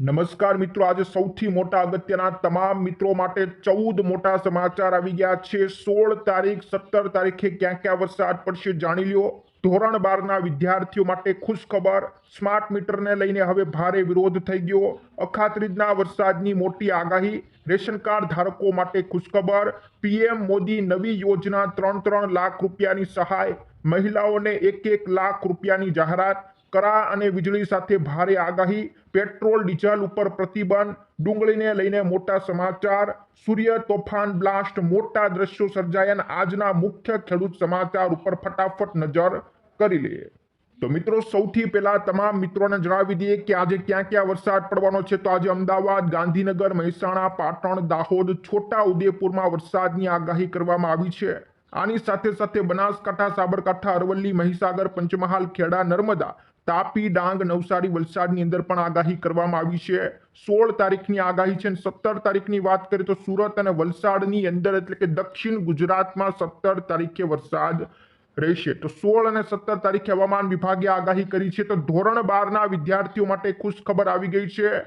નમસ્કાર મિત્રો, આજે સૌથી મોટા અગત્યના તમામ મિત્રો માટે 14 મોટા સમાચાર આવી ગયા છે। 16 તારીખ 17 તારીખે ક્યાં ક્યાં વરસાદ પડશે જાણી લ્યો। ધોરણ 12ના વિદ્યાર્થીઓ માટે ખુશ ખબર, સ્માર્ટ મીટરને લઈને હવે ભારે વિરોધ થઈ ગયો। અખાત્રીજના વરસાદની મોટી આગાહી, રેશન કાર્ડ ધારકો માટે ખુશખબર, પીએમ મોદી નવી યોજના 3-3 લાખ રૂપિયાની સહાય, મહિલાઓને 1-1 લાખ રૂપિયાની જાહેરાત, કરા અને વીજળી સાથે ભારે આગાહી, પેટ્રોલ ડીઝલ ઉપર પ્રતિબંધ, ડુંગળીને લઈને મોટા સમાચાર, સૂર્ય તોફાન બ્લાસ્ટ, મોટા દ્રશ્યો સર્જાયા। આજના મુખ્ય ખેડૂત સમાચાર ઉપર ફટાફટ નજર કરી લઈએ। તો મિત્રો, સૌથી પહેલા તમામ મિત્રોને જણાવી દઈએ કે આજે ક્યાં ક્યાં વરસાદ પડવાનો છે। તો આજે અમદાવાદ, ગાંધીનગર, મહેસાણા, પાટણ, દાહોદ, છોટા ઉદેપુરમાં વરસાદની આગાહી કરવામાં આવી છે। આની સાથે સાથે બનાસકાંઠા, સાબરકાંઠા, અરવલ્લી, મહીસાગર, પંચમહાલ, ખેડા, નર્મદા, તાપી, ડાંગ, નવસારી, વલસાડની અંદર પણ આગાહી કરવામાં આવી છે। 16 તારીખની આગાહી છે। 17 તારીખની વાત કરીએ તો સુરત અને વલસાડની અંદર એટલે કે દક્ષિણ ગુજરાતમાં 17 તારીખે વરસાદ રહેશે। તો 16 અને 17 તારીખે હવામાન વિભાગે આગાહી કરી છે। તો ધોરણ 12ના વિદ્યાર્થીઓ માટે ખુશ ખબર આવી ગઈ છે।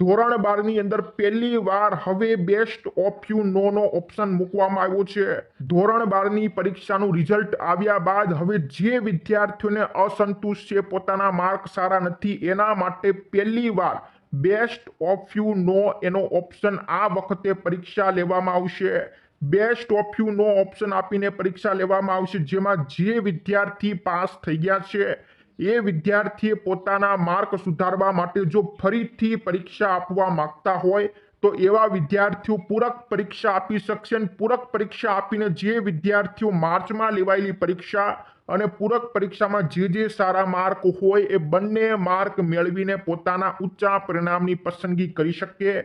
ધોરણ 12ની અંદર પહેલી વાર હવે best of you no no option મૂકવામાં આવ્યો છે। ધોરણ 12ની પરીક્ષાનું રિઝલ્ટ આવ્યા બાદ હવે જે વિદ્યાર્થીઓને અસંતુષ્ટ છે, પોતાના માર્ક સારા નથી, એના માટે પહેલી વાર બેસ્ટ ઓફ યુ નો એનો ઓપ્શન આ વખતે પરીક્ષા લેવામાં આવશે। Best of you no option આપીને પરીક્ષા લેવામાં આવશે, જેમાં જે વિદ્યાર્થી પાસ થઈ ગયા છે એ વિદ્યાર્થીએ પોતાના માર્ક સુધારવા માટે જો ફરીથી પરીક્ષા આપવા માંગતા હોય તો એવા વિદ્યાર્થીઓ પૂરક પરીક્ષા આપી શકશે। પૂરક પરીક્ષા આપીને જે વિદ્યાર્થીઓ માર્ચમાં લેવાયેલી પરીક્ષા અને પૂરક પરીક્ષામાં જે સારા માર્ક હોય એ બંને માર્ક મેળવીને પોતાના ઊંચા પરિણામની પસંદગી કરી શકે।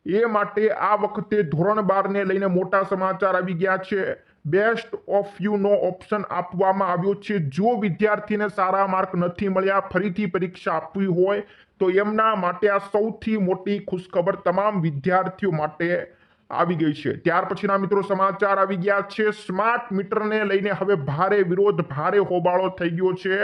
એ માટે આ વખતે ધોરણ 12ને લઈને મોટા સમાચાર આવી ગયા છે। Best of you no option આપવામાં આવ્યો છે। જો વિદ્યાર્થીને સારા માર્ક નથી મળ્યા, ફરીથી પરીક્ષા આપવી હોય તો એમના માટે આ સૌથી મોટી ખુશખબર તમામ વિદ્યાર્થીઓ માટે આવી ગઈ છે। ત્યાર પછીના મિત્રો સમાચાર આવી ગયા છે। સ્માર્ટ મીટરને લઈને હવે ભારે વિરોધ, ભારે હોબાળો થઈ ગયો છે।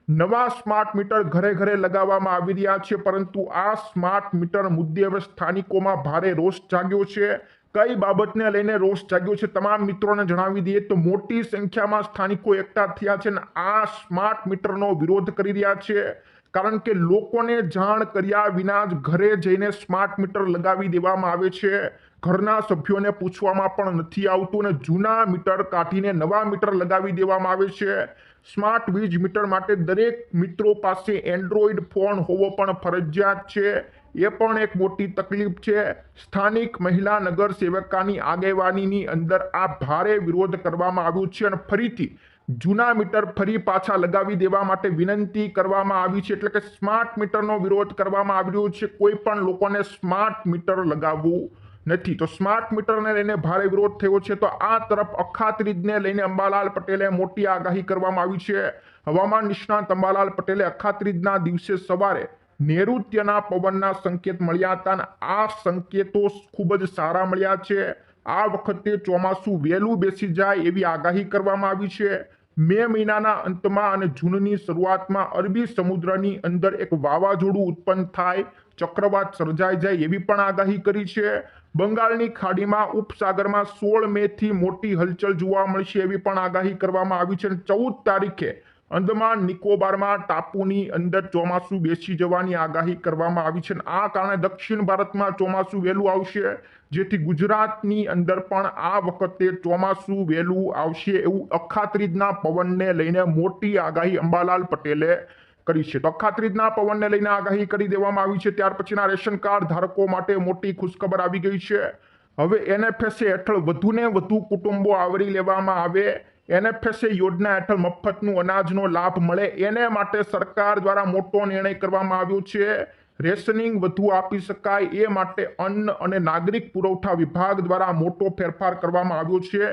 નવા સ્માર્ટ મીટર ઘરે ઘરે લગાવવામાં આવી રહ્યા છે, પરંતુ આ સ્માર્ટ મીટર મુદ્દે હવે સ્થાનિકોમાં ભારે રોષ જાગ્યો છે। કઈ બાબતને લઈને રોષ જાગ્યો છે તમામ મિત્રોને જણાવી દઈએ તો મોટી સંખ્યામાં સ્થાનિકો એકઠા થયા છે અને આ સ્માર્ટ મીટરનો વિરોધ કરી રહ્યા છે, કારણ કે લોકોને જાણ કર્યા વિના જ ઘરે જઈને સ્માર્ટ મીટર લગાવી દેવામાં આવે છે। ઘરના સભ્યોને પૂછવામાં પણ નથી આવતું અને જૂના મીટર કાઢીને નવા મીટર લગાવી દેવામાં આવે છે। સ્માર્ટ વીજ મીટર માટે દરેક મિત્રો પાસે એન્ડ્રોઈડ ફોન હોવો પણ ફરજિયાત છે। એ પણ એક મોટી તકલીફ છે। સ્થાનિક મહિલા નગર સેવકાની આગેવાનીની અંદર આ ભારે વિરોધ કરવામાં આવ્યો છે અને ફરીથી જૂના મીટર ફરી પાછા લગાવી દેવા માટે વિનંતી કરવામાં આવી છે। એટલે કે સ્માર્ટ મીટરનો વિરોધ કરવામાં આવી રહ્યો છે। કોઈ પણ લોકોને સ્માર્ટ મીટર લગાવવું નથી। તો સ્માર્ટ મીટરને લઈને ભારે વિરોધ થયો છે। તો આ તરફ અખાત્રીજને લઈને અંબાલાલ પટેલે મોટી આગાહી કરવામાં આવી છે। હવામાન નિષ્ણાત અંબાલાલ પટેલે અખાત્રીજના દિવસે સવારે નૈઋત્યના પવનના સંકેત મળ્યા હતા અને આ સંકેતો ખૂબ જ સારા મળ્યા છે। આ વખતે ચોમાસું વહેલું બેસી જાય એવી આગાહી કરવામાં આવી છે। મે મહિનાના અંતમાં અને જૂનની શરૂઆતમાં અરબી સમુદ્રની અંદર એક વાવાઝોડું ઉત્પન્ન થાય, ચક્રવાત સર્જાઈ જાય એવી પણ આગાહી કરી છે। બંગાળની ખાડીમાં ઉપસાગરમાં 16 મેથી મોટી હલચલ જોવા મળશે એવી પણ આગાહી કરવામાં આવી છે। 14 તારીખે અંદમાન નિકોબારમાં ટાપુની અંદર ચોમાસું બેસી જવાની આગાહી કરવામાં આવી છે। આ કારણે દક્ષિણ ભારતમાં ચોમાસું વહેલું આવશે, જેથી ગુજરાતની અંદર પણ આ વખતે ચોમાસું વહેલું આવશે એવું અખાત્રીજના પવનને લઈને મોટી આગાહી અંબાલાલ પટેલે કરી છે। તો અખાત્રીજના પવનને લઈને આગાહી કરી દેવામાં આવી છે। ત્યાર પછીના રેશન કાર્ડ ધારકો માટે મોટી ખુશખબર આવી ગઈ છે। હવે એનએફએસએ હેઠળ વધુને વધુ કુટુંબો આવરી લેવામાં આવે। એનએફએસએ યોજના હેઠળ મફતનું અનાજનો લાભ મળે એને માટે સરકાર દ્વારા મોટો નિર્ણય કરવામાં આવ્યો છે। રેશનિંગ વધુ આપી શકાય એ માટે અન્ન અને નાગરિક પુરવઠા વિભાગ દ્વારા મોટો ફેરફાર કરવામાં આવ્યો છે,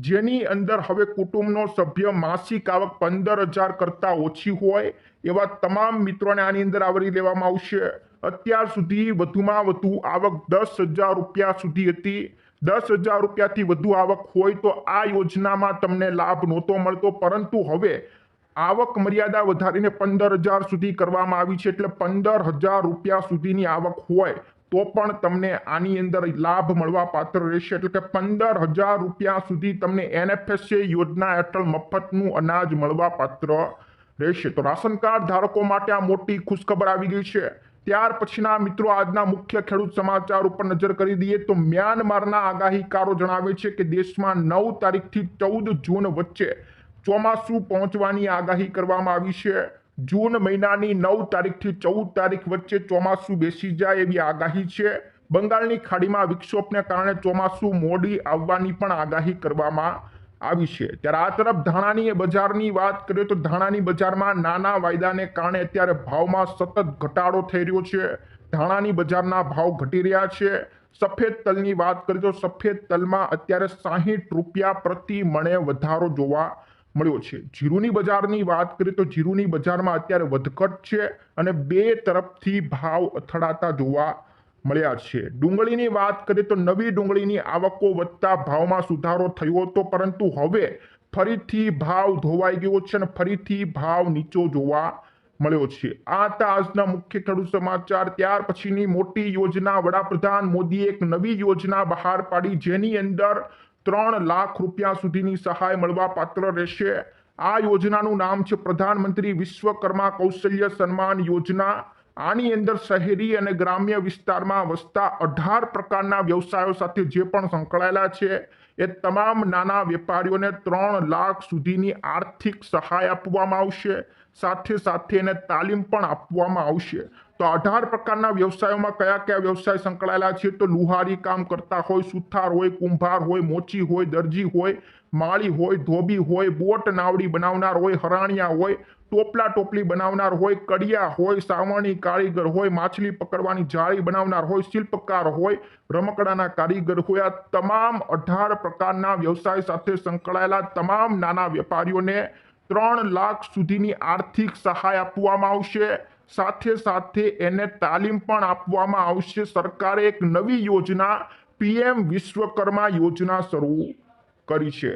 જેની અંદર હવે કુટુંબનો સભ્ય માસિક આવક 15,000 કરતાં ઓછી હોય એવા તમામ મિત્રોને આની અંદર આવરી લેવામાં આવશે। અત્યાર સુધી વધુમાં વધુ આવક 10,000 રૂપિયા સુધી હતી। 10,000 રૂપિયાથી વધુ આવક હોય તો આ યોજનામાં તમને લાભ નહોતો મળતો, પરંતુ હવે આવક મર્યાદા વધારીને 15,000 સુધી કરવામાં આવી છે, એટલે 15,000 રૂપિયા સુધીની આવક હોય તો પણ તમને આની અંદર લાભ મળવા પાત્ર રહેશે, એટલે કે 15,000 રૂપિયા સુધી તમને NFSA યોજના હેઠળ મફતનું અનાજ મળવા પાત્ર રહેશે. તો રાશન કાર્ડ ધારકો માટે આ મોટી ખુશખબર આવી ગઈ છે. ત્યાર પછીના મિત્રો આજના મુખ્ય ખેડૂત સમાચાર ઉપર નજર કરી દઈએ તો મ્યાનમારના આગાહીકારો જણાવે છે કે દેશમાં 9 તારીખથી 14 જૂન વચ્ચે ચોમાસું પહોંચવાની આગાહી કરવામાં આવી છે. જૂન મહિનાની 9 તારીખથી 14 તારીખ વચ્ચે ચોમાસું બેસી જાય એવી આગાહી છે. બંગાળની ખાડીમાં વિક્ષોભને કારણે ચોમાસું મોડી આવવાની પણ આગાહી કરવામાં આવી છે. ત્યારે આ તરફ ધાણાની બજારની વાત કરીએ તો ધાણાની બજારમાં નાના વાયદાને કારણે અત્યારે ભાવમાં સતત ઘટાડો થઈ રહ્યો છે. ધાણાની બજારના ભાવ ઘટી રહ્યા છે. સફેદ તલની વાત કરીએ તો સફેદ તલમાં અત્યારે 60 રૂપિયા પ્રતિ મણે વધારો જોવા મળ્યો છે. જીરુની બજારની વાત કરીએ તો જીરુની બજારમાં અત્યારે વધઘટ છે અને બે તરફથી ભાવ અથડાતા જોવા મળ્યા છે. ડુંગળીની વાત કરીએ તો નવી ડુંગળીની આવકો વધતા ભાવમાં સુધારો થયો હતો, પરંતુ હવે ફરીથી ભાવ ધોવાઈ ગયો છે અને ફરીથી ભાવ નીચો જોવા મળ્યો છે. આ હતા આજના મુખ્ય ખેડૂત સમાચાર. ત્યાર પછીની મોટી યોજના, વડાપ્રધાન મોદીએ એક નવી યોજના બહાર પાડી જેની અંદર 3 લાખ રૂપિયા સુધીની સહાય મળવા પાત્ર રહેશે. આ યોજનાનું નામ છે પ્રધાનમંત્રી વિશ્વકર્મા કૌશલ્ય સન્માન યોજના. આની અંદર શહેરી અને ગ્રામ્ય વિસ્તારમાં વસતા 18 પ્રકારના વ્યવસાયો સાથે જે પણ સંકળાયેલા છે એ તમામ નાના વેપારીઓને 3 લાખ સુધીની આર્થિક સહાય આપવામાં આવશે. સાથે સાથે એને તાલીમ પણ આપવામાં આવશે. તો 18 પ્રકારના વ્યવસાયોમાં કયા કયા વ્યવસાય સંકળાયેલા છે તો લુહારી કામ કરતા હોય, સુથાર હોય, કુંભાર હોય, મોચી હોય, દરજી હોય, માળી હોય, ધોબી હોય, બોટ નાવડી બનાવનાર હોય, હરાણિયા હોય, ટોપલા ટોપલી બનાવનાર હોય, કડિયા હોય, સાવરણી કારીગર હોય, માછલી પકડવાની જાળી બનાવનાર હોય, શિલ્પકાર હોય, રમકડાના કારીગર હોય, આ તમામ 18 પ્રકારના વ્યવસાય સાથે સંકળાયેલા તમામ નાના વેપારીઓને 3 લાખ સુધીની આર્થિક સહાય આપવામાં આવશે. સાથે સાથે એને તાલીમ પણ આપવામાં આવશે. સરકારે એક નવી યોજના PM વિશ્વકર્મા યોજના શરૂ કરી છે.